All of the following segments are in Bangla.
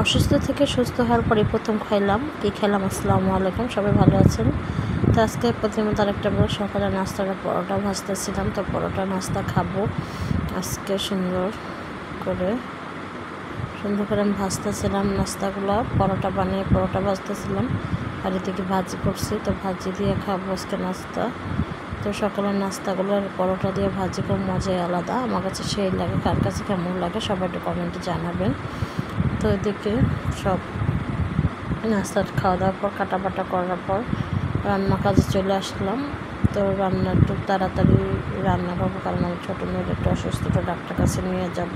অসুস্থ থেকে সুস্থ হওয়ার পরে প্রথম খাইলাম কি খেলাম। আসসালামু আলাইকুম, সবাই ভালো আছেন? তো আজকে প্রতিমত আরেকটা বড় সকালে নাস্তাটা পরোটা ভাজতেছিলাম। তো পরোটা নাস্তা খাবো আজকে সুন্দর করে আমি ভাজতেছিলাম নাস্তাগুলো। পরোটা বানিয়ে পরোটা ভাজতেছিলাম আর এদিকে ভাজি করছি, তো ভাজি দিয়ে খাবো আজকে নাস্তা। তো সকালের নাস্তাগুলোর পরোটা দিয়ে ভাজি খুব মজাই আলাদা, আমার কাছে সেই লাগে। কার কাছে কেমন লাগে সবাই একটু কমেন্টে জানাবেন। তো এদিকে সব নাস্তা খাওয়া দাওয়ার পর কাটাবাটা করার পর রান্না কাজে চলে আসলাম। তো রান্না একটু তাড়াতাড়ি রান্না করবো, কারণ আমার ছোটো মেয়ের একটু অসুস্থ, তো ডাক্তার কাছে নিয়ে যাব।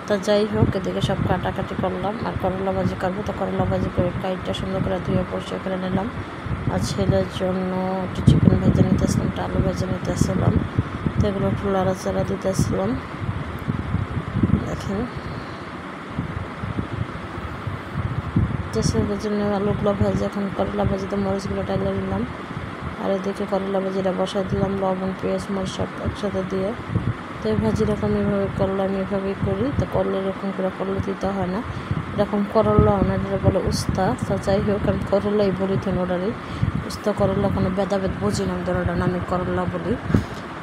তো যাই হোক, এদিকে সব কাটাকাটি করলাম আর করলা ভাজি করবো। তো করলা ভাজি করে কাইটটা সুন্দর করে ধুয়ে পরিষ্কার করে নিলাম। আর ছেলের জন্য একটু চিকেন ভেজে নিতেছিলাম, একটু আলু ভেজে নিতেছিলাম। তো এগুলো একটু লাড়াচাড়া দিতেছিলাম। দেখেন ছেলের জন্য আলুগুলো ভেজে এখন করলা ভাজিতে মরিচগুলো টাইলে নিলাম। আর এদিকে করলা ভাজিটা বসাই দিলাম, লবণ পেঁয়াজ মরিচ সব একসাথে দিয়ে। তো এই ভাজিটা আমি এভাবে করলাম, আমি এভাবেই করি। তো করলে এরকম করে করলে দিতে হয় না, এরকম করলা ওনারা বলে উস্তা। তো যাই হোক, আমি করলাই বলি তো ওনারই উস্তা। করলা কোনো ভেদাভেদ বুঝি না, ওটা আমি করলা বলি।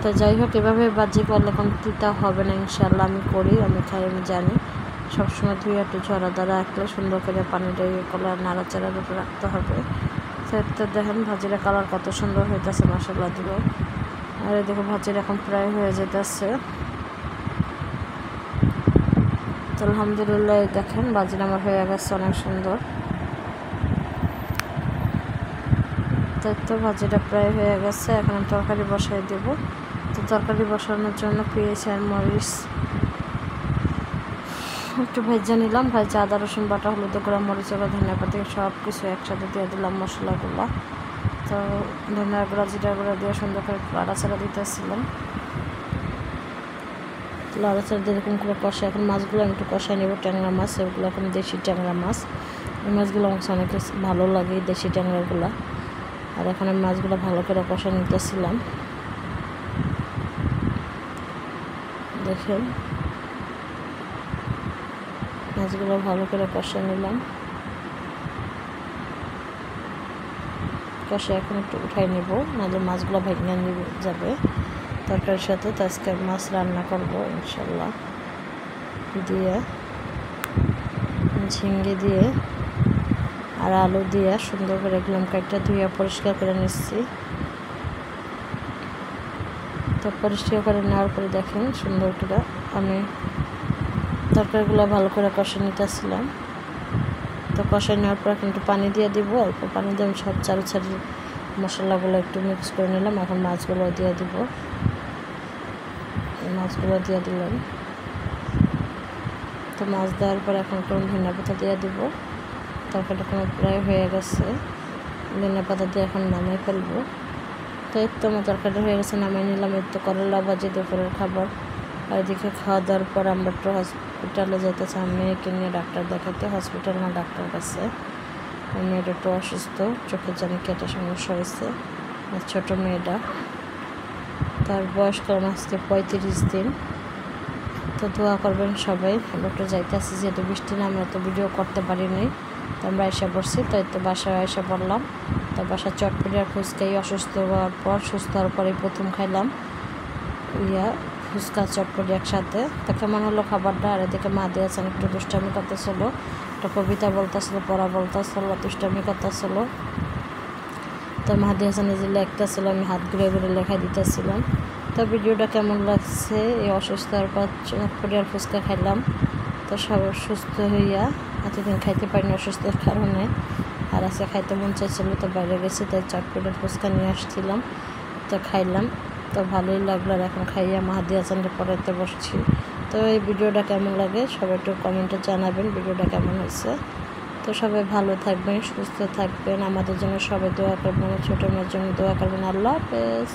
তো যাই হোক, এভাবে ভাজি করলে কোনো তিতা হবে না ইনশাল্লাহ। আমি করি, আমি খাই, আমি জানি। সবসময় ধুয়ে একটু ঝরা দ্বারা রাখলে সুন্দর করে পানিটা ইয়ে করলে নাড়াচাড়ার উপরে রাখতে হবে। তো দেখেন ভাজিটা কালার কত সুন্দর হইতেছে, মাশাআল্লাহ দিল। আর এই দেখো ভাজির এখন প্রায় হয়ে যেতেছে। তো আলহামদুলিল্লাহ দেখেন ভাজিটা আমার হয়ে গেছে অনেক সুন্দর। তো ভাজিটা প্রায় হয়ে গেছে, এখন আমি তরকারি বসাই দেব। তো তরকারি বসানোর জন্য পেঁয়াজ আর মরিচ একটু ভেজে নিলাম। ভেজে আদা রসুন বাটা, হলুদ গুঁড়া, মরিচ গুঁড়া, ধনিয়া পাতা সব কিছু একসাথে দিয়ে দিলাম মশলাগুলো। তো ধনিয়া গুঁড়া জিরা গুঁড়া দিয়ে সুন্দর করে লাড়াচাড়া দিতেছিলাম। লাড়াচাড়া দিয়ে এরকম করে কষা, এখন মাছগুলো আমি একটু কষাই নেব। ট্যাংরা মাছ, এগুলো এখন দেশি ট্যাংরা মাছ। এই মাছগুলো আমার অনেক ভালো লাগে, দেশি ট্যাংরাগুলো। আর এখন আমি মাছগুলো ভালো করে কষা নিতেছিলাম। দেখেন মাছগুলো ভালো করে কষা নিলাম। কষা এখন একটু উঠাই নেব, নাহলে মাছগুলো ভেঙে নিয়ে যাবে তরকারির সাথে। তো আজকে মাছ রান্না করবো ইনশাল্লাহ দিয়ে, ঝিঙ্গে দিয়ে আর আলু দিয়ে সুন্দর করে একদম কাটটা ধুয়ে পরিষ্কার করে নিচ্ছি। তো পরিষ্কার করে নেওয়ার পরে দেখেন সুন্দর করে আমি তরকারিগুলো ভালো করে কষে নিতেছিলাম। তো কষাই নেওয়ার পর কিন্তু পানি দিয়ে দিব, অল্প পানি দিয়ে আমি সব চারি মশলাগুলো একটু মিক্স করে নিলাম। এখন মাছগুলো দিয়ে দিব, মাছগুলো দিয়ে দিলাম। তো মাছ দেওয়ার পর এখন একটু ধনিয়া পাতা দিয়ে দিব। তরকারিটা কোনো প্রায় হয়ে গেছে, ধনিয়া পাতা দিয়ে এখন নামাই ফেলবো। তো এর তো আমার তরকারিটা হয়ে গেছে, নামাই নিলাম। এর তো করলা ভাজি দুপুরের খাবার। আর এদিকে খাওয়া দাওয়ার পর আমরা একটু হসপিটালে যেতেছি, আমি মেয়েকে নিয়ে ডাক্তার দেখাতে। হসপিটাল না ডাক্তার কাছে, মেয়েটা একটু অসুস্থ, চোখের জানি কেটে সমস্যা হয়েছে। আর ছোটো মেয়েটা, তার বয়স কারণ আজকে 35 দিন। তো দোয়া করবেন সবাই। আমরা একটু যাইতেছি, যেহেতু বৃষ্টি না, আমরা তো ভিডিও করতে পারিনি। তো আমরা এসে পড়ছি, তাই তো বাসায় এসে পড়লাম। তো বাসার চটপটি আর ফুচকাই অসুস্থ হওয়ার পর, সুস্থ হওয়ার পরে প্রথম খাইলাম ফুচকা চটপটি একসাথে। তো কেমন হলো খাবারটা? আর এদিকে মা দিয়েছেন একটু দুষ্টামি করতেছিল, একটা কবিতা বলতেছিল, পড়া বলতেছিল, দুষ্টামি করতেছিল। তো মা দিয়েছেন এই যে লেখতেছিল, আমি হাত ঘুরে ঘুরে লেখা দিতেছিলাম। তো ভিডিওটা কেমন লাগছে? এই অসুস্থ হওয়ার পর চটপটি আর ফুচকা খাইলাম। তো সব সুস্থ হইয়া, এতদিন খাইতে পারিনি অসুস্থের কারণে, আর আজকে খাইতে মন চাইছিল। তো বাইরে গেছি, তাই চটপটি ফুচকা নিয়ে আসছিলাম, তো খাইলাম। তো ভালোই লাগলো। আর এখন খাইয়া মাহাদি হাসানকে পড়াতে বসছি। তো এই ভিডিওটা কেমন লাগে সবাই একটু কমেন্টে জানাবেন, ভিডিওটা কেমন হয়েছে। তো সবাই ভালো থাকবেন, সুস্থ থাকবেন, আমাদের জন্য সবাই দোয়া করবেন, আমার ছোটো মেয়ের জন্য দোয়া করবেন। আল্লাহ হাফেজ।